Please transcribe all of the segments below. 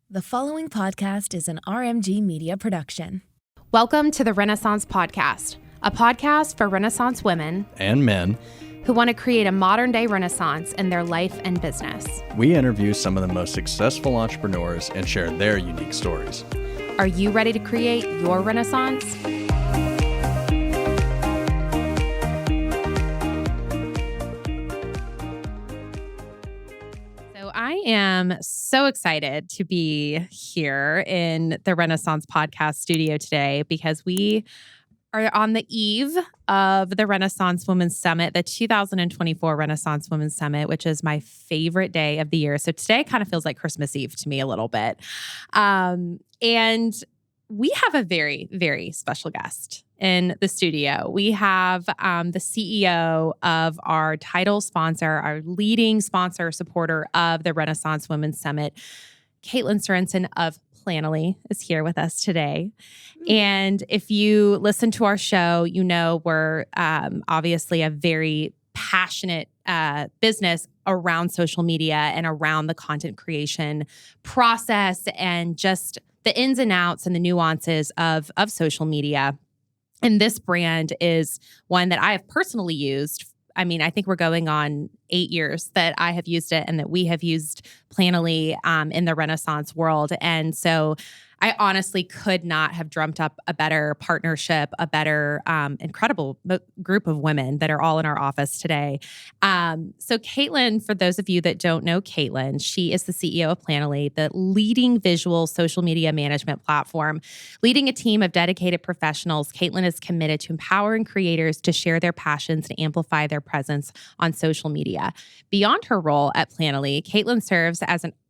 The following podcast is an RMG Media production. Welcome to the Renaissance Podcast, a podcast for Renaissance women and men who want to create a modern-day Renaissance in their life and business. We interview some of the most successful entrepreneurs and share their unique stories. Are you ready to create your Renaissance? I am so excited to be here in the Renaissance Podcast studio today because we are on the eve of the Renaissance Women's Summit, the 2024 Renaissance Women's Summit, which is my favorite day of the year. So today kind of feels like Christmas Eve to me a little bit. And we have a very, very special guest in the studio. We have the CEO of our title sponsor, our leading sponsor, supporter of the Renaissance Women's Summit, Katelyn Sorensen of Planoly is here with us today. And if you listen to our show, you know we're obviously a very passionate business around social media and around the content creation process and just the ins and outs and the nuances of social media. And this brand is one that I have personally used. I mean, I think we're going on 8 years that I have used it and that we have used Planoly in the Renaissance world. And so I honestly could not have dreamt up a better partnership, a better incredible group of women that are all in our office today. So Katelyn, for those of you that don't know Katelyn, she is the CEO of Planoly, the leading visual social media management platform. Leading a team of dedicated professionals, Katelyn is committed to empowering creators to share their passions and amplify their presence on social media. Beyond her role at Planoly, Katelyn serves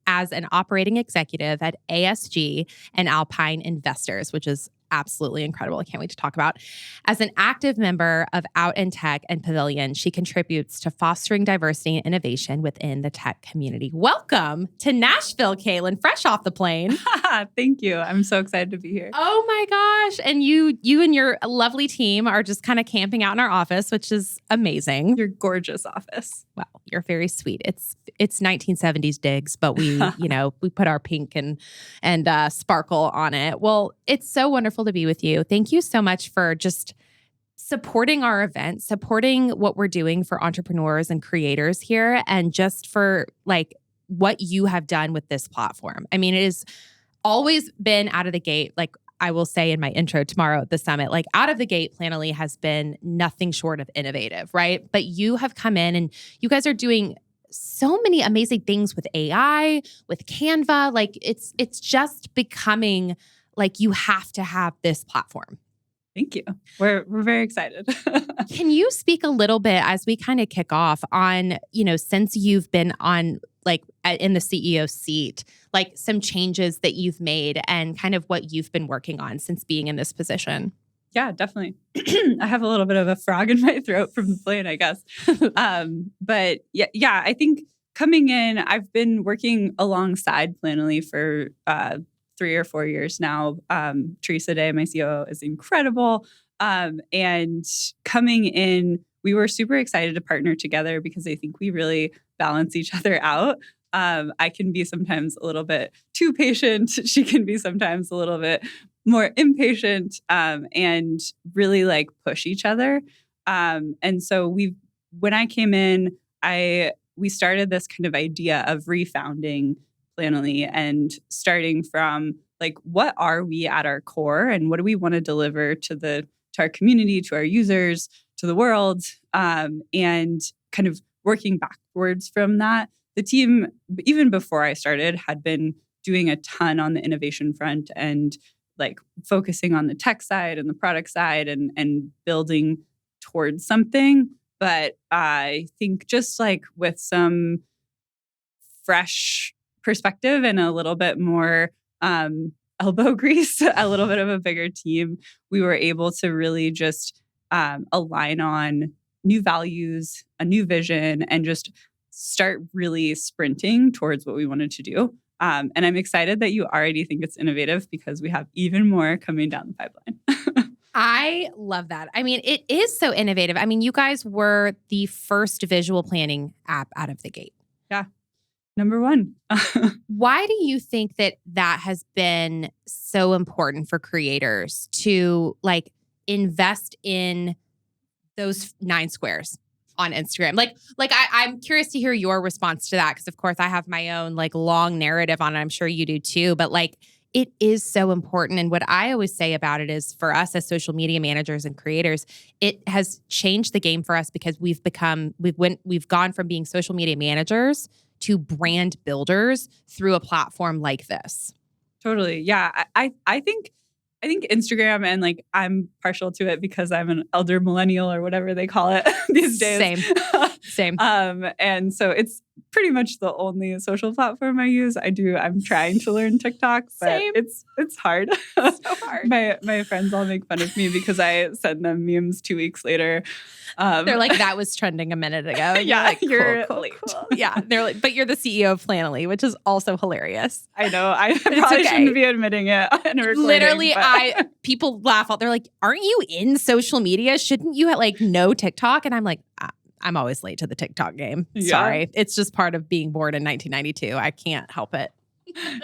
as an operating executive at ASG and Alpine Investors, which is absolutely incredible. I can't wait to talk about. As an active member of Out in Tech and Pavilion, she contributes to fostering diversity and innovation within the tech community. Welcome to Nashville, Katelyn, fresh off the plane. Thank you. I'm so excited to be here. Oh my gosh. And you and your lovely team are just kind of camping out in our office, which is amazing. Your gorgeous office. Wow, you're very sweet. It's 1970s digs, but we, we put our pink and sparkle on it. Well, it's so wonderful to be with you. Thank you so much for just supporting our event, supporting what we're doing for entrepreneurs and creators here, and just for like what you have done with this platform. I mean, it has always been out of the gate, like I will say in my intro tomorrow at the summit, like out of the gate, Planoly has been nothing short of innovative, right? But you have come in and you guys are doing so many amazing things with AI, with Canva. Like it's just becoming like you have to have this platform. Thank you. We're very excited. Can you speak a little bit as we kind of kick off on, since you've been on like in the CEO seat, like some changes that you've made and kind of what you've been working on since being in this position? Yeah, definitely. I have a little bit of a frog in my throat from the plane, I guess. But yeah, I think coming in, I've been working alongside Planoly for 3 or 4 years now. Teresa Day, my COO, is incredible. And coming in, we were super excited to partner together because I think we really balance each other out. I can be sometimes a little bit too patient. She can be sometimes a little bit more impatient, and really like push each other. And so when I came in, we started this kind of idea of refounding Planoly and starting from like, what are we at our core and what do we want to deliver to our community, to our users, to the world, and kind of working backwards from that. The team, even before I started, had been doing a ton on the innovation front and like focusing on the tech side and the product side and building towards something. But I think just like with some fresh perspective and a little bit more elbow grease, a little bit of a bigger team, we were able to really just align on new values, a new vision, and just start really sprinting towards what we wanted to do. And I'm excited that you already think it's innovative because we have even more coming down the pipeline. I love that. I mean, it is so innovative. I mean, you guys were the first visual planning app out of the gate. Yeah. number one. Why do you think that that has been so important for creators to like invest in those 9 squares on Instagram? I'm curious to hear your response to that, because of course I have my own like long narrative on it. I'm sure you do too, but like it is so important. And what I always say about it is, for us as social media managers and creators, it has changed the game for us, because we've gone from being social media managers to brand builders through a platform like this. Totally. Yeah. I think Instagram, and like I'm partial to it because I'm an elder millennial or whatever they call it these days. Same. And so it's pretty much the only social platform I use. I'm trying to learn TikTok, but it's hard. So hard. My friends all make fun of me because I send them memes 2 weeks later. They're like, that was trending a minute ago. And yeah, you're like, cool. Yeah. They're like, but you're the CEO of Planoly, which is also hilarious. I know. I probably shouldn't be admitting it in a recording. Literally, people laugh out. They're like, aren't you in social media? Shouldn't you like know TikTok? And I'm like, I'm always late to the TikTok game. Yeah. Sorry. It's just part of being born in 1992. I can't help it.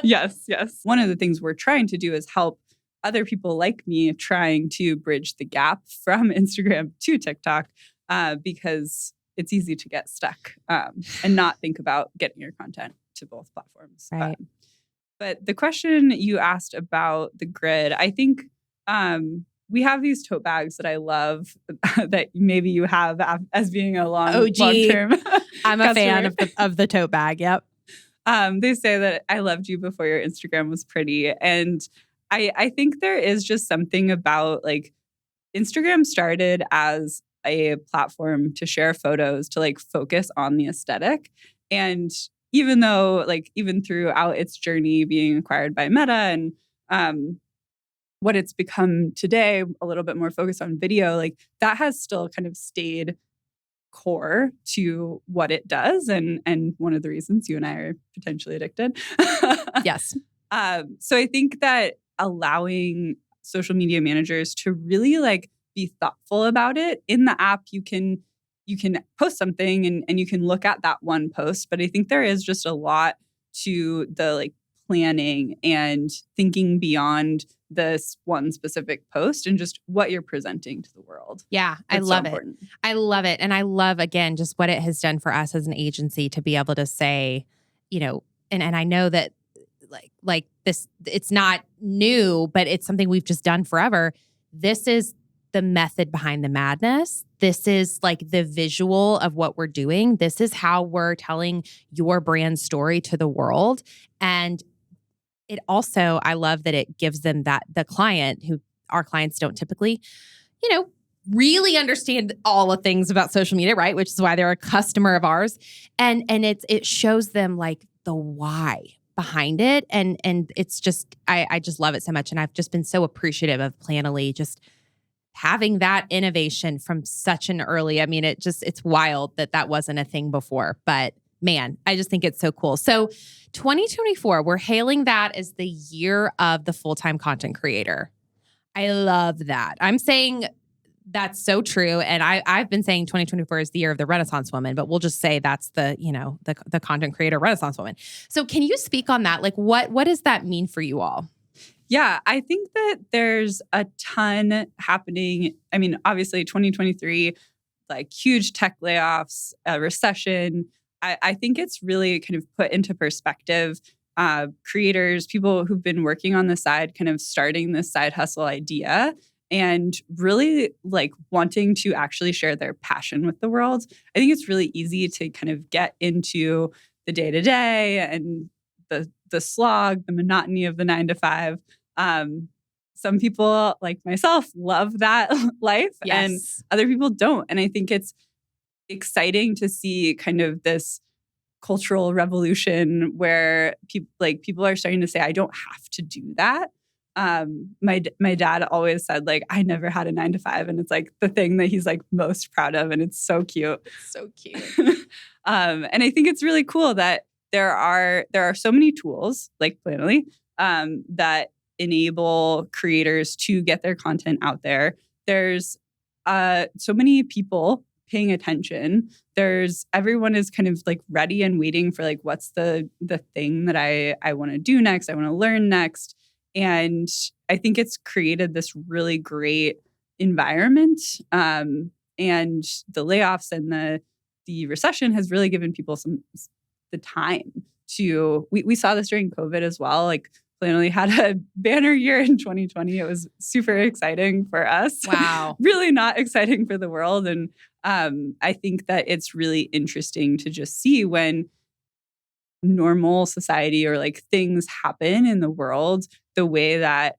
Yes. One of the things we're trying to do is help other people like me trying to bridge the gap from Instagram to TikTok, because it's easy to get stuck and not think about getting your content to both platforms. Right. But the question you asked about the grid, I think we have these tote bags that I love that maybe you have as being a long-term I'm a fan of the tote bag. Yep. They say that I loved you before your Instagram was pretty. And I think there is just something about like Instagram started as a platform to share photos, to like focus on the aesthetic. And even though like even throughout its journey being acquired by Meta and what it's become today, a little bit more focused on video, like that has still kind of stayed core to what it does. And one of the reasons you and I are potentially addicted. Yes. So I think that allowing social media managers to really like be thoughtful about it. In the app, you can post something and you can look at that one post. But I think there is just a lot to the like planning and thinking beyond this one specific post and just what you're presenting to the world. Yeah, I love it. I love it. And I love, again, just what it has done for us as an agency to be able to say, you know, and I know that like this, it's not new, but it's something we've just done forever. This is the method behind the madness. This is like the visual of what we're doing. This is how we're telling your brand story to the world. And it also, I love that it gives them that the client, who our clients don't typically, you know, really understand all the things about social media, right? Which is why they're a customer of ours. And it shows them like the why behind it. And it's just, I just love it so much. And I've just been so appreciative of Planoly just having that innovation from such an early, I mean, it's wild that wasn't a thing before, but man, I just think it's so cool. So 2024, we're hailing that as the year of the full-time content creator. I love that. I'm saying that's so true. And I've been saying 2024 is the year of the Renaissance woman, but we'll just say that's the, you know, the content creator Renaissance woman. So can you speak on that? Like what does that mean for you all? Yeah, I think that there's a ton happening. I mean, obviously 2023, like huge tech layoffs, a recession. I think it's really kind of put into perspective creators, people who've been working on the side, kind of starting this side hustle idea and really like wanting to actually share their passion with the world. I think it's really easy to kind of get into the day-to-day and the slog, the monotony of the 9 to 5. Some people like myself love that life and other people don't. And I think it's exciting to see kind of this cultural revolution where people are starting to say, I don't have to do that. My dad always said like, I never had a 9 to 5. And it's like the thing that he's like most proud of. And it's so cute. So cute. And I think it's really cool that there are so many tools like Planoly that enable creators to get their content out there. There's so many people paying attention. Everyone is kind of like ready and waiting for like, what's the thing that I want to do next? I want to learn next. And I think it's created this really great environment. And the layoffs and the recession has really given people the time to, we saw this during COVID as well. Like Planoly had a banner year in 2020. It was super exciting for us. Wow. Really not exciting for the world. And I think that it's really interesting to just see when normal society or like things happen in the world, the way that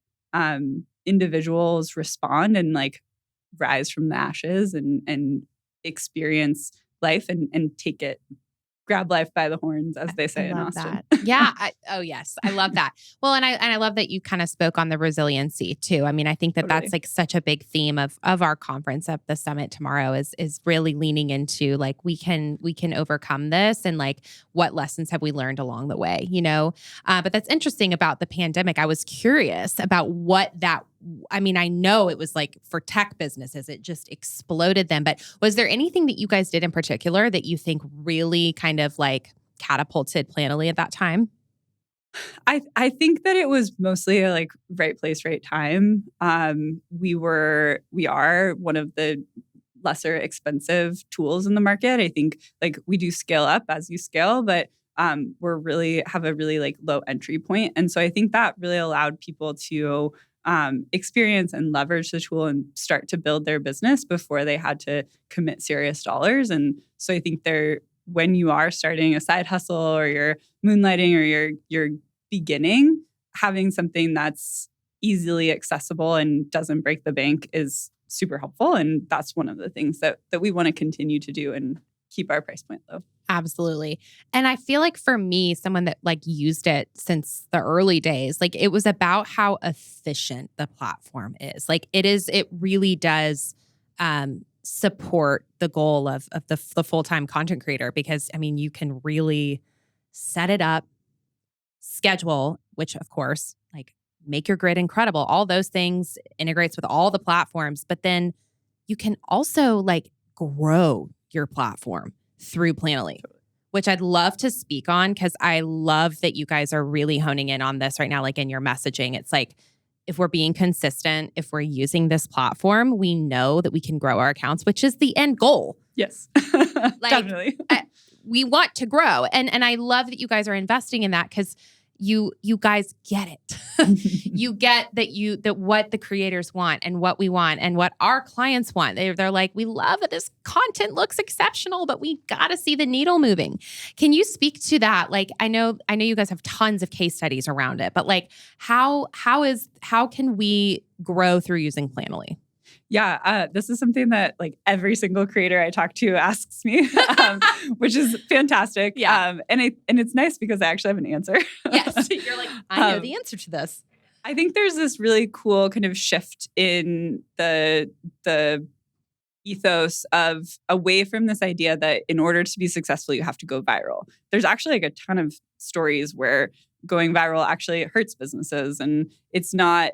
individuals respond and like rise from the ashes and experience life and grab life by the horns, as they say in Austin. That. Yeah. Yes. I love that. Well, and I love that you kind of spoke on the resiliency too. I mean, I think that Totally. that's like such a big theme of our conference, of the summit tomorrow, is really leaning into like, we can overcome this, and like, what lessons have we learned along the way, you know? But that's interesting about the pandemic. I was curious about I mean, I know it was like for tech businesses, it just exploded them. But was there anything that you guys did in particular that you think really kind of like catapulted Planoly at that time? I think that it was mostly like right place, right time. We are one of the lesser expensive tools in the market. I think like we do scale up as you scale, but we're have a really like low entry point. And so I think that really allowed people to experience and leverage the tool and start to build their business before they had to commit serious dollars. And so I think when you are starting a side hustle or you're moonlighting or you're beginning, having something that's easily accessible and doesn't break the bank is super helpful. And that's one of the things that we want to continue to do and keep our price point low. Absolutely. And I feel like for me, someone that like used it since the early days, like it was about how efficient the platform is. Like it really does support the goal of the full-time content creator, because I mean, you can really set it up, schedule, which of course, like make your grid incredible. All those things integrates with all the platforms, but then you can also like grow your platform through Planoly, which I'd love to speak on, because I love that you guys are really honing in on this right now, like in your messaging. It's like, if we're being consistent, if we're using this platform, we know that we can grow our accounts, which is the end goal. Yes, Like, definitely. We want to grow. And I love that you guys are investing in that, because you guys get it. You get that what the creators want and what we want and what our clients want. They're like, we love that this content looks exceptional, but we got to see the needle moving. Can you speak to that? Like, I know you guys have tons of case studies around it, but like, how can we grow through using Planoly? Yeah, this is something that like every single creator I talk to asks me, which is fantastic. Yeah. And it's nice because I actually have an answer. Yes, you're like, I know the answer to this. I think there's this really cool kind of shift in the ethos of away from this idea that in order to be successful, you have to go viral. There's actually like a ton of stories where going viral actually hurts businesses, and it's not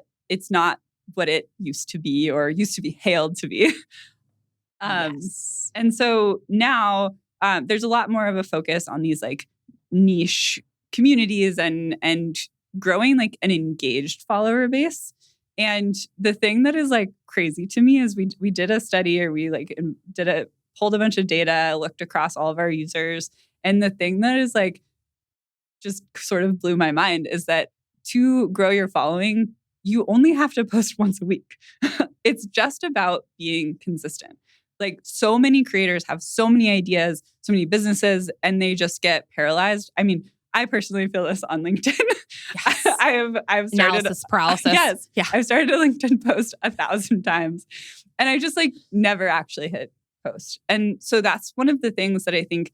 what it used to be or used to be hailed to be. Yes. And so now there's a lot more of a focus on these like niche communities and growing like an engaged follower base. And the thing that is like crazy to me is we did a study, or we like pulled a bunch of data, looked across all of our users. And the thing that is like just sort of blew my mind is that to grow your following, you only have to post once a week. It's just about being consistent. Like, so many creators have so many ideas, so many businesses, and they just get paralyzed. I mean, I personally feel this on LinkedIn. Yes. I've started Analysis paralysis. Yes. Yeah. I've started a LinkedIn post 1,000 times, and I just like never actually hit post. And so that's one of the things that I think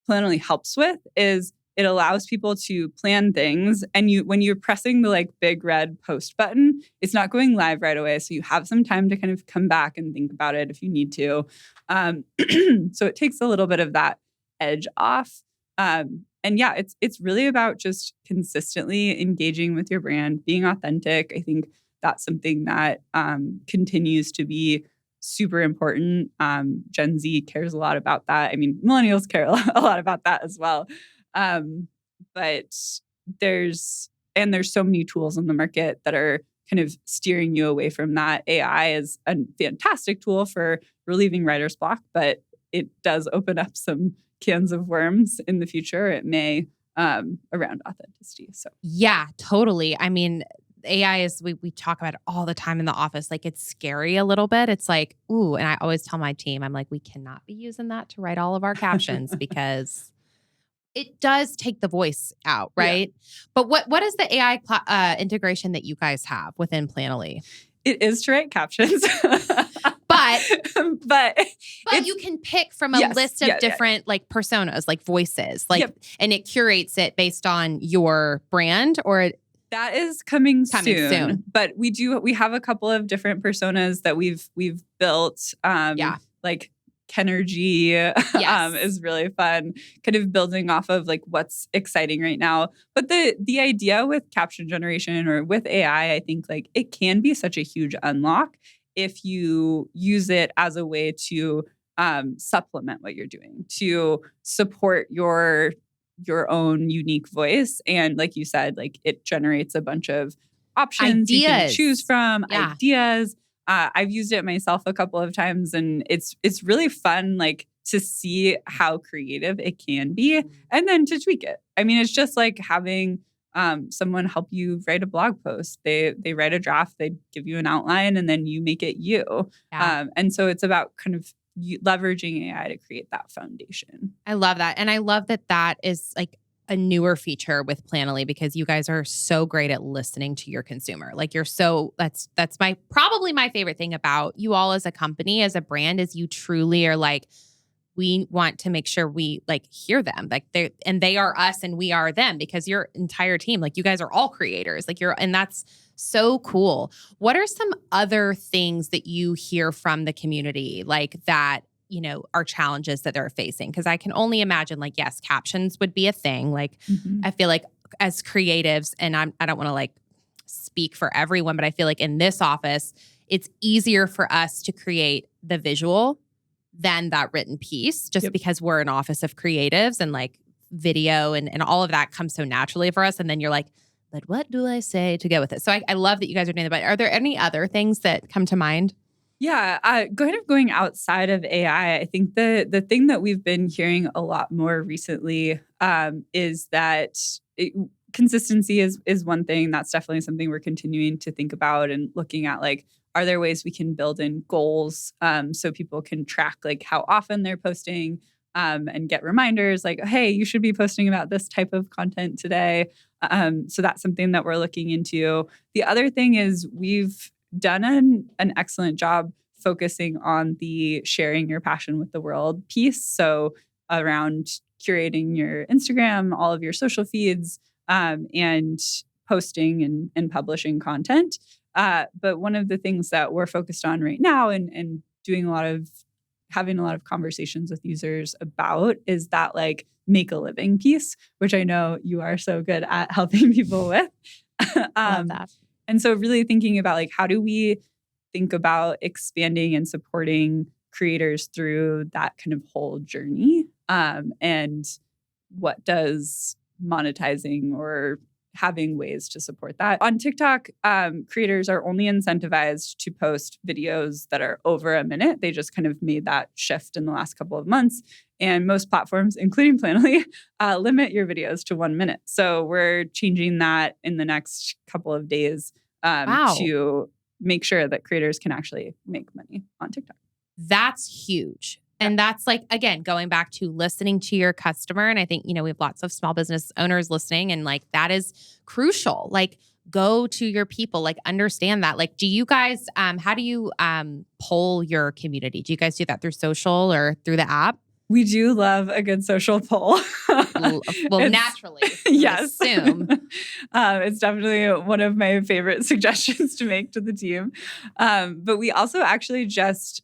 Planoly helps with, is it allows people to plan things. And when you're pressing the like big red post button, it's not going live right away. So you have some time to kind of come back and think about it if you need to. So it takes a little bit of that edge off. And yeah, it's really about just consistently engaging with your brand, being authentic. I think that's something that continues to be super important. Gen Z cares a lot about that. I mean, millennials care a lot about that as well. But there's so many tools on the market that are kind of steering you away from that. AI is a fantastic tool for relieving writer's block, but it does open up some cans of worms in the future. It may around authenticity. So yeah, totally. I mean, AI is, we talk about it all the time in the office. Like, it's scary a little bit. It's like, ooh, and I always tell my team, I'm like, we cannot be using that to write all of our captions because it does take the voice out, right? Yeah. But what is the AI integration that you guys have within Planoly? It is to write captions. but you can pick from a list of different like personas, like voices, like, and it curates it based on your brand, or that is coming soon. But we have a couple of different personas that we've built. Like Kenergy is really fun, kind of building off of like what's exciting right now. But the idea with caption generation or with AI, I think like it can be such a huge unlock if you use it as a way to supplement what you're doing, to support your own unique voice. And like you said, like it generates a bunch of options you can choose from, ideas. I've used it myself a couple of times, and it's really fun, like to see how creative it can be, and then to tweak it. I mean, it's just like having someone help you write a blog post. They write a draft, they give you an outline, and then you make it you. Yeah. And so it's about kind of leveraging AI to create that foundation. I love that, and I love that is like a newer feature with Planoly, because you guys are so great at listening to your consumer. Like that's probably my favorite thing about you all as a company, as a brand, is you truly are like, we want to make sure we like hear them, like they are us and we are them, because your entire team, like you guys are all creators, like and that's so cool. What are some other things that you hear from the community, like that, are challenges that they're facing? Because I can only imagine, like, yes, captions would be a thing. Like, I feel like as creatives, and I don't want to like speak for everyone, but I feel like in this office, it's easier for us to create the visual than that written piece, just because we're an office of creatives, and like video and all of that comes so naturally for us. And then you're like, but what do I say to go with it? So I love that you guys are doing that. But are there any other things that come to mind? Yeah, kind of going outside of AI, I think the thing that we've been hearing a lot more recently is that consistency is one thing. That's definitely something we're continuing to think about and looking at, like, are there ways we can build in goals so people can track like how often they're posting and get reminders like, hey, you should be posting about this type of content today. So that's something that we're looking into. The other thing is we've done an excellent job focusing on the sharing your passion with the world piece. So around curating your Instagram, all of your social feeds, and posting and publishing content. But one of the things that we're focused on right now and having a lot of conversations with users about is that like make a living piece, which I know you are so good at helping people with. Love that. And so really thinking about like, how do we think about expanding and supporting creators through that kind of whole journey? And what does monetizing or having ways to support that? On TikTok, creators are only incentivized to post videos that are over a minute. They just kind of made that shift in the last couple of months. And most platforms, including Planoly, limit your videos to 1 minute. So we're changing that in the next couple of days to make sure that creators can actually make money on TikTok. That's huge. And that's like, again, going back to listening to your customer. And I think, we have lots of small business owners listening, and like that is crucial. Like, go to your people, like understand that. Like, do you guys, how do you poll your community? Do you guys do that through social or through the app? We do love a good social poll. Well, naturally. Yes. Assume. It's definitely one of my favorite suggestions to make to the team. But we also actually just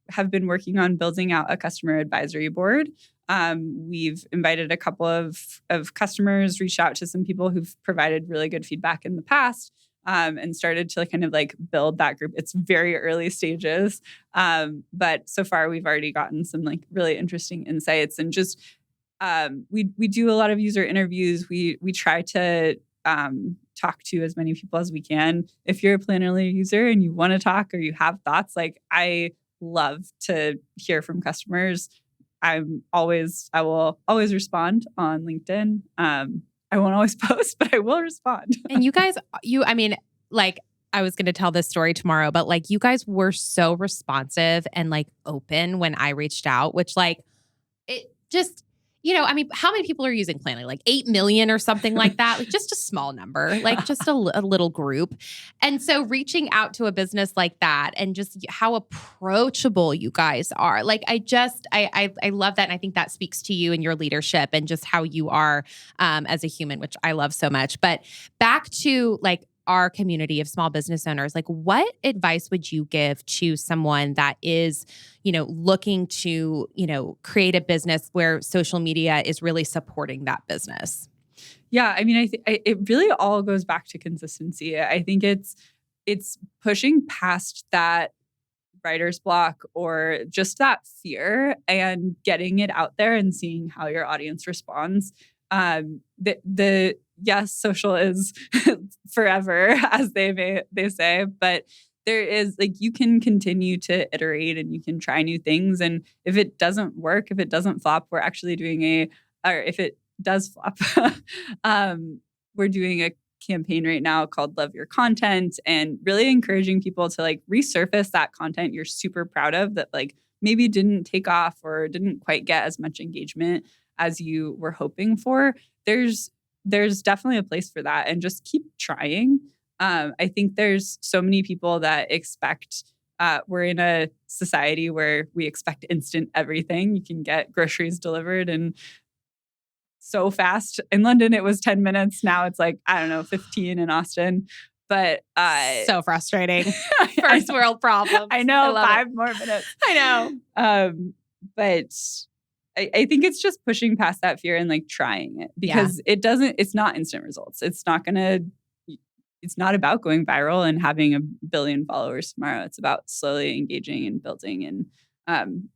have been working on building out a customer advisory board. We've invited a couple of customers, reached out to some people who've provided really good feedback in the past. and started to kind of like build that group. It's very early stages. But so far we've already gotten some like really interesting insights, and just we do a lot of user interviews. We try to talk to as many people as we can. If you're a Planoly user and you want to talk or you have thoughts, like I love to hear from customers. I will always respond on LinkedIn. I won't always post, but I will respond. And you guys, I mean, like, I was going to tell this story tomorrow, but like you guys were so responsive and like open when I reached out, which like it just, I mean, how many people are using Planoly? Like 8 million or something like that? Like just a small number, like just a little group. And so reaching out to a business like that and just how approachable you guys are. Like I love that. And I think that speaks to you and your leadership and just how you are as a human, which I love so much. But back to like our community of small business owners, like what advice would you give to someone that is, looking to, create a business where social media is really supporting that business? Yeah, I mean, it really all goes back to consistency. I think it's pushing past that writer's block or just that fear and getting it out there and seeing how your audience responds. Yes, social is forever, as they say, but there is like you can continue to iterate and you can try new things. And if it doesn't work, if it doesn't flop, we're actually doing or if it does flop, we're doing a campaign right now called Love Your Content, and really encouraging people to like resurface that content you're super proud of that like maybe didn't take off or didn't quite get as much engagement as you were hoping for. There's definitely a place for that, and just keep trying. I think there's so many people that expect, we're in a society where we expect instant everything. You can get groceries delivered and so fast. In London, it was 10 minutes. Now it's like, 15 in Austin. But so frustrating. First world problem. I know, 5 more minutes. I know. But I think it's just pushing past that fear and like trying it, because it's not instant results. It's not about going viral and having 1 billion followers tomorrow. It's about slowly engaging and building and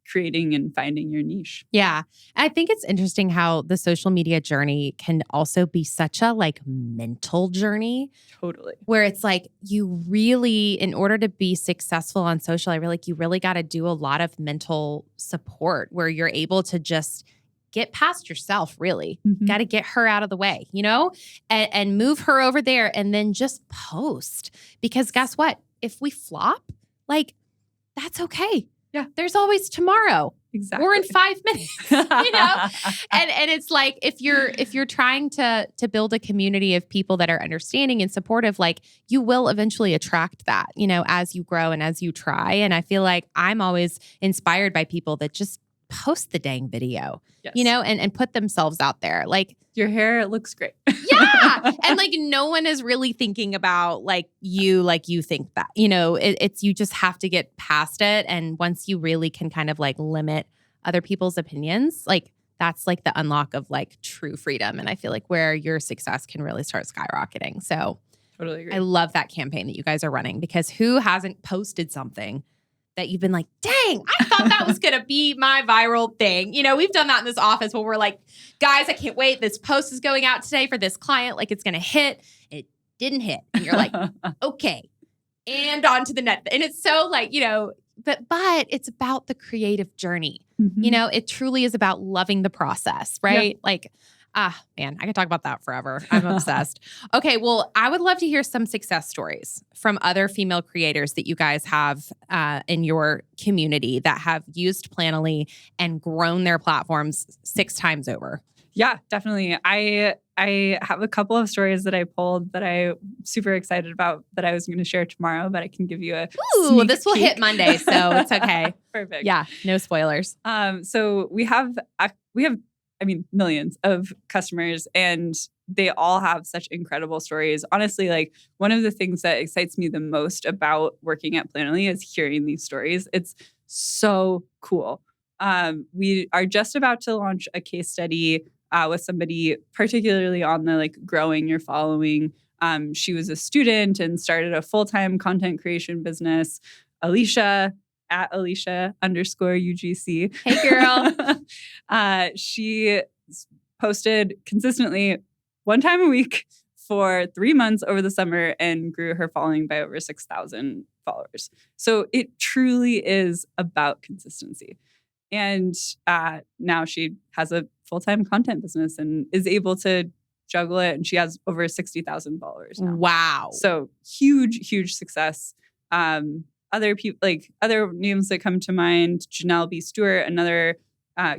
creating and finding your niche. Yeah. I think it's interesting how the social media journey can also be such a like mental journey. Totally. Where it's like you really, in order to be successful on social, I feel like you really got to do a lot of mental support where you're able to just get past yourself, really. Mm-hmm. Got to get her out of the way, and move her over there and then just post. Because guess what? If we flop, like that's okay. Yeah. There's always tomorrow. Exactly. Or in 5 minutes, And it's like if you're trying to build a community of people that are understanding and supportive, like you will eventually attract that, as you grow and as you try. And I feel like I'm always inspired by people that just post the dang video, yes. And put themselves out there. Like your hair looks great. Yeah. And like no one is really thinking about like you think that, it's you just have to get past it. And once you really can kind of like limit other people's opinions, like that's like the unlock of like true freedom. And I feel like where your success can really start skyrocketing. So totally agree. I love that campaign that you guys are running, because who hasn't posted something that you've been like, dang, I thought that was going to be my viral thing. We've done that in this office where we're like, guys, I can't wait. This post is going out today for this client. Like it's going to hit. It didn't hit. And you're like, okay. And on to the next. And it's so like, but it's about the creative journey. Mm-hmm. It truly is about loving the process, right? Yeah. Like, man, I could talk about that forever. I'm obsessed. Okay, well, I would love to hear some success stories from other female creators that you guys have in your community that have used Planoly and grown their platforms 6 times over. Yeah, definitely. I have a couple of stories that I pulled that I'm super excited about that I was going to share tomorrow, but I can give you a sneak this will peek. hit Monday, so it's okay. Perfect. Yeah, no spoilers. So we have millions of customers, and they all have such incredible stories. Honestly, like one of the things that excites me the most about working at Planoly is hearing these stories. It's so cool. We are just about to launch a case study with somebody particularly on the like growing your following She was a student and started a full-time content creation business. Alicia at Alicia_UGC. Hey, girl. She posted consistently one time a week for 3 months over the summer and grew her following by over 6,000 followers. So it truly is about consistency. And now she has a full-time content business and is able to juggle it. And she has over 60,000 followers now. Wow. So huge success. Other people, like other names that come to mind, Janelle B. Stewart, another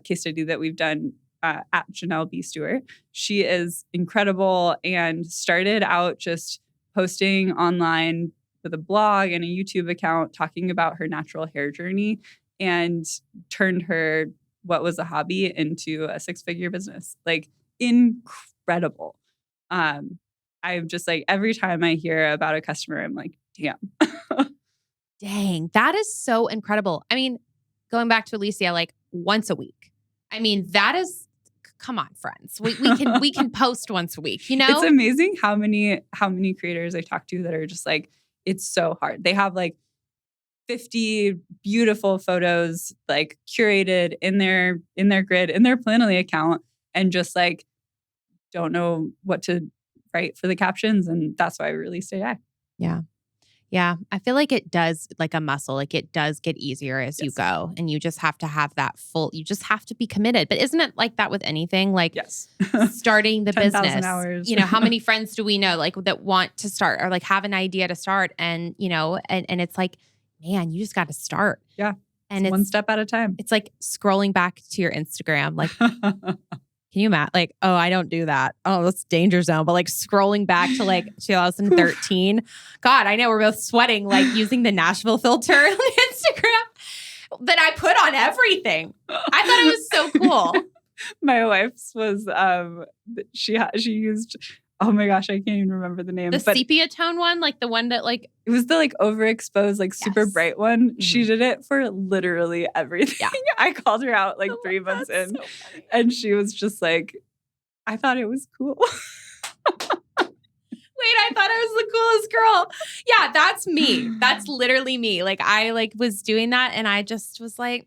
case study that we've done at Janelle B. Stewart. She is incredible and started out just posting online with a blog and a YouTube account talking about her natural hair journey and turned her what was a hobby into a 6-figure business. Like incredible. I'm just like, every time I hear about a customer, I'm like, damn. Dang, that is so incredible. I mean, going back to Alicia, like once a week. I mean, that is, come on, friends. We can post once a week, you know? It's amazing how many creators I talk to that are just like, it's so hard. They have like 50 beautiful photos like curated in their grid, in their Planoly account, and just like don't know what to write for the captions. And that's why we released AI. Yeah. Yeah. I feel like it does, like a muscle, like it does get easier as you go. And you just have to have that you just have to be committed. But isn't it like that with anything? Like starting the 10,000 business. hours. You know, how many friends do we know like that want to start or like have an idea to start? And, you know, and it's like, man, you just got to start. Yeah. And it's one step at a time. It's like scrolling back to your Instagram. Like, can you imagine? Like, oh, I don't do that. Oh, that's danger zone. But like scrolling back to like 2013. God, I know we're both sweating, like using the Nashville filter on Instagram that I put on everything. I thought it was so cool. My wife's was, she used, oh my gosh, I can't even remember the name. The sepia tone one, like the one that like. It was the like overexposed, like super bright one. Mm-hmm. She did it for literally everything. Yeah. I called her out like 3 months in and she was just like, I thought it was cool. Wait, I thought I was the coolest girl. Yeah, that's me. That's literally me. Like I like was doing that and I just was like,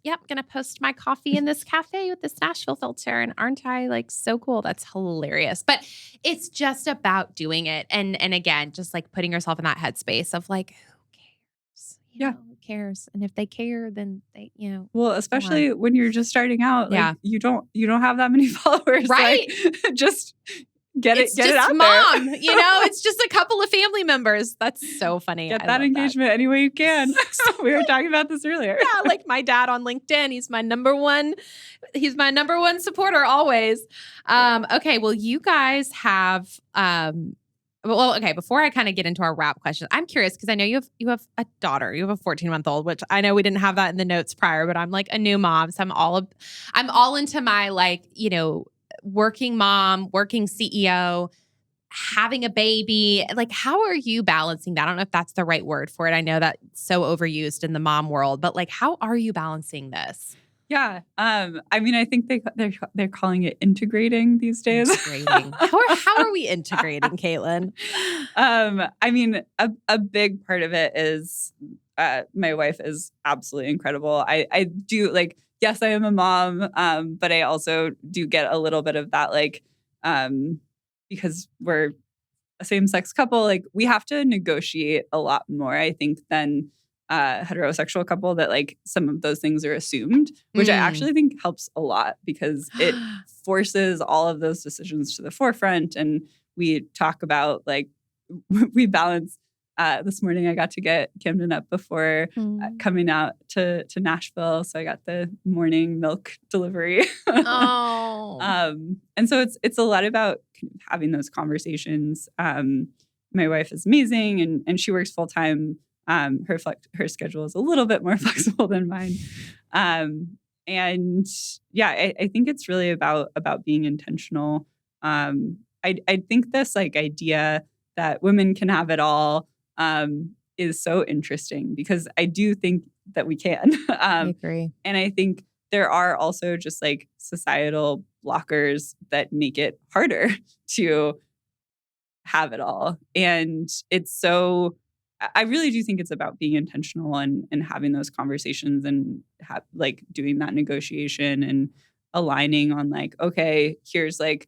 yep, gonna post my coffee in this cafe with this Nashville filter. And aren't I like so cool? That's hilarious. But it's just about doing it. And again, just like putting yourself in that headspace of like, who cares? You know, who cares? And if they care, then they, you know. Well, especially when you're just starting out, like you don't have that many followers. Right. Like, just get it out mom, there. You know, it's just a couple of family members. That's so funny. Get that engagement any way you can. We were talking about this earlier. Yeah, like my dad on LinkedIn. He's my number one supporter always. Okay, well, you guys have okay, before I kind of get into our wrap questions, I'm curious because I know you have a daughter. You have a 14-month-old, which I know we didn't have that in the notes prior, but I'm like a new mom. So I'm all into my like, you know, working mom, working CEO, having a baby. Like, how are you balancing that? I don't know if that's the right word for it. I know that's so overused in the mom world, but like, how are you balancing this? Yeah. I mean, I think they're calling it integrating these days. Integrating. How are we integrating, Katelyn? I mean, a big part of it is my wife is absolutely incredible. I do like, yes, I am a mom, but I also do get a little bit of that, like, because we're a same-sex couple, like we have to negotiate a lot more, I think, than a heterosexual couple that like some of those things are assumed, which I actually think helps a lot because it forces all of those decisions to the forefront. And we talk about like, we balance. This morning I got to get Camden up before coming out to Nashville. So I got the morning milk delivery. Oh. And so it's a lot about having those conversations. My wife is amazing and she works full time. Her schedule is a little bit more flexible than mine. And yeah, I think it's really about being intentional. I think this like idea that women can have it all is so interesting because I do think that we can. I agree. And I think there are also just like societal blockers that make it harder to have it all. And I really do think it's about being intentional and having those conversations and like doing that negotiation and aligning on like, okay, here's like,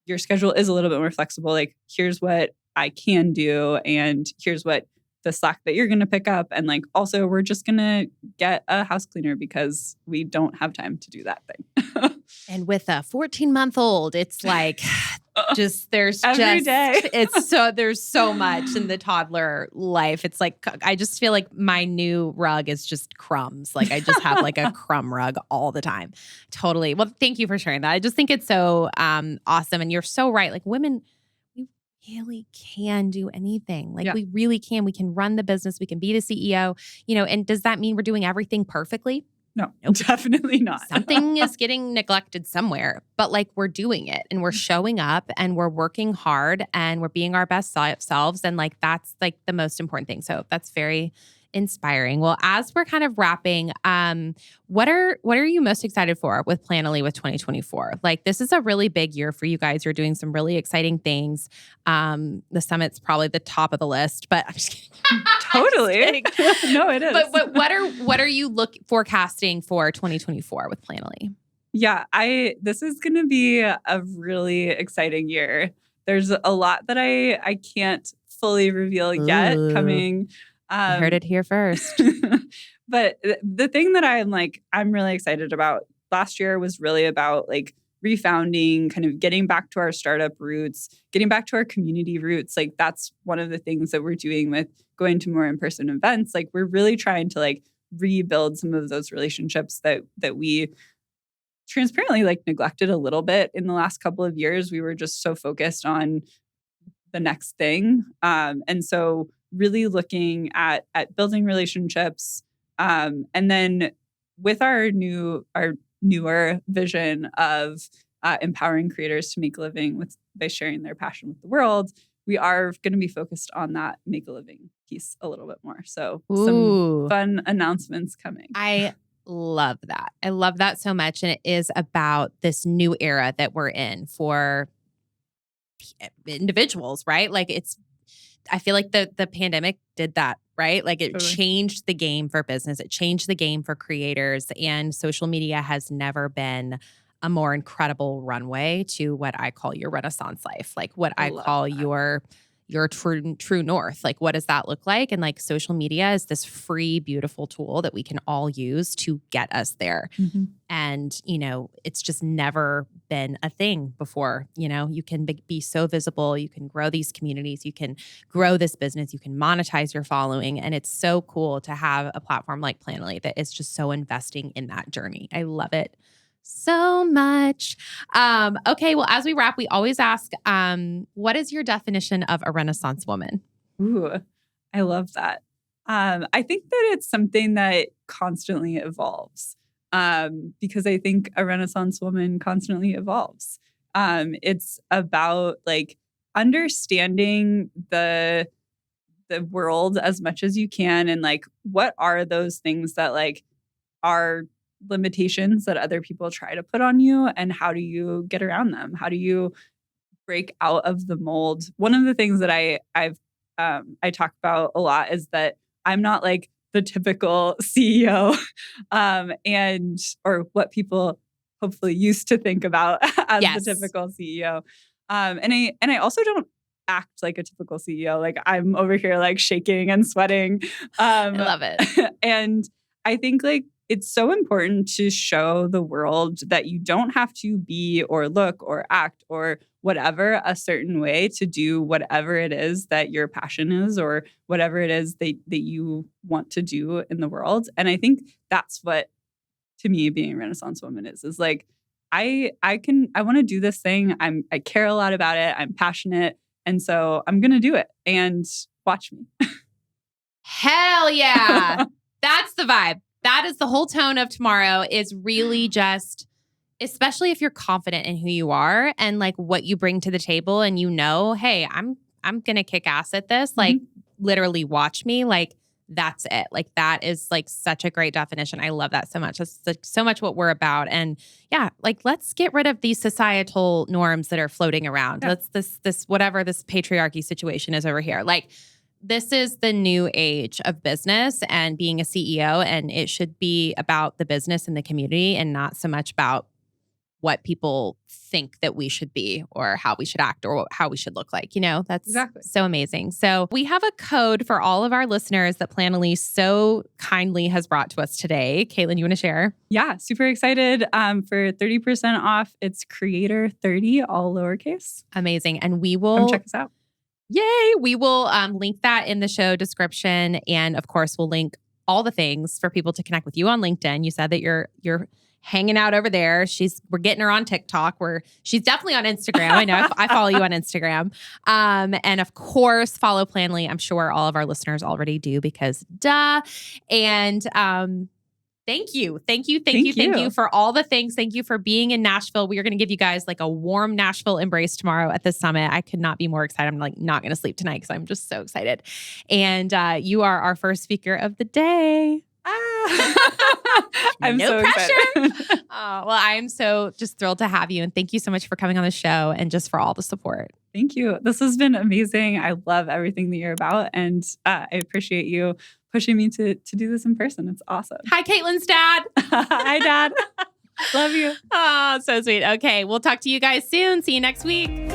your schedule is a little bit more flexible. Like, here's what I can do. And here's what the slack that you're going to pick up. And like, also, we're just going to get a house cleaner because we don't have time to do that thing. And with a 14-month-old, it's like there's so much in the toddler life. It's like, I just feel like my new rug is just crumbs. Like I just have like a crumb rug all the time. Totally. Well, thank you for sharing that. I just think it's so awesome. And you're so right. Like women, we really can do anything. Like we really can. We can run the business. We can be the CEO, and does that mean we're doing everything perfectly? No, definitely not. Something is getting neglected somewhere, but like we're doing it and we're showing up and we're working hard and we're being our best selves. And like, that's like the most important thing. So that's very inspiring. Well, as we're kind of wrapping, what are you most excited for with Planoly with 2024? Like this is a really big year for you guys. You're doing some really exciting things. The summit's probably the top of the list, but I'm just kidding. Totally. No, it is. But what are you forecasting for 2024 with Planoly? Yeah, this is going to be a really exciting year. There's a lot that I can't fully reveal yet coming. You heard it here first. But the thing that I'm really excited about last year was really about like refounding, kind of getting back to our startup roots, getting back to our community roots. Like that's one of the things that we're doing with going to more in-person events. Like we're really trying to like rebuild some of those relationships that we transparently like neglected a little bit in the last couple of years. We were just so focused on the next thing. And so really looking at building relationships. And then with our newer vision of empowering creators to make a living by sharing their passion with the world, we are going to be focused on that make a living piece a little bit more. So some fun announcements coming. I love that. I love that so much. And it is about this new era that we're in for individuals, right? Like I feel like the pandemic did that, right? Like it changed the game for business. It changed the game for creators, and social media has never been a more incredible runway to what I call your Renaissance life, like what I call your true north. Like, what does that look like? And like social media is this free, beautiful tool that we can all use to get us there. Mm-hmm. And, it's just never been a thing before. You can be so visible. You can grow these communities. You can grow this business. You can monetize your following. And it's so cool to have a platform like Planoly that is just so investing in that journey. I love it so much. Okay, well, as we wrap, we always ask, what is your definition of a Renaissance woman? Ooh, I love that. I think that it's something that constantly evolves, because I think a Renaissance woman constantly evolves. It's about like understanding the world as much as you can, and like what are those things that like are limitations that other people try to put on you, and how do you get around them? How do you break out of the mold? One of the things that I talk about a lot is that I'm not like the typical CEO, or what people hopefully used to think about as the typical CEO. And I also don't act like a typical CEO. Like I'm over here like shaking and sweating. I love it. And I think like it's so important to show the world that you don't have to be or look or act or whatever a certain way to do whatever it is that your passion is, or whatever it is that you want to do in the world. And I think that's what, to me, being a Renaissance woman is like, I want to do this thing. I care a lot about it. I'm passionate. And so I'm going to do it, and watch me. Hell yeah. That's the vibe. That is the whole tone of tomorrow, is really just, especially if you're confident in who you are and like what you bring to the table, and hey, I'm going to kick ass at this. Like literally watch me. Like that's it. Like that is like such a great definition. I love that so much. That's like so much what we're about. And yeah, like let's get rid of these societal norms that are floating around. Yeah. Let's this whatever this patriarchy situation is over here. Like this is the new age of business and being a CEO, and it should be about the business and the community and not so much about what people think that we should be or how we should act or how we should look like. You know, that's Exactly. so amazing. So we have a code for all of our listeners that Planoly so kindly has brought to us today. Katelyn, you want to share? Yeah, super excited for 30% off. It's creator30, all lowercase. Amazing. And we will Come check us out. Yay! We will link that in the show description. And of course, we'll link all the things for people to connect with you on LinkedIn. You said that you're hanging out over there. We're getting her on TikTok. She's definitely on Instagram. I know I follow you on Instagram. And of course, follow Planoly. I'm sure all of our listeners already do because duh. And thank you for all the things. Thank you for being in Nashville. We are going to give you guys like a warm Nashville embrace tomorrow at the summit. I could not be more excited. I'm like not going to sleep tonight because I'm just so excited. And you are our first speaker of the day. I'm no so pressure. excited. Well, I am so just thrilled to have you. And thank you so much for coming on the show and just for all the support. Thank you. This has been amazing. I love everything that you're about. And I appreciate you pushing me to do this in person. It's awesome. Hi, Katelyn's dad. Hi, Dad. Love you. Oh, so sweet. Okay, we'll talk to you guys soon. See you next week.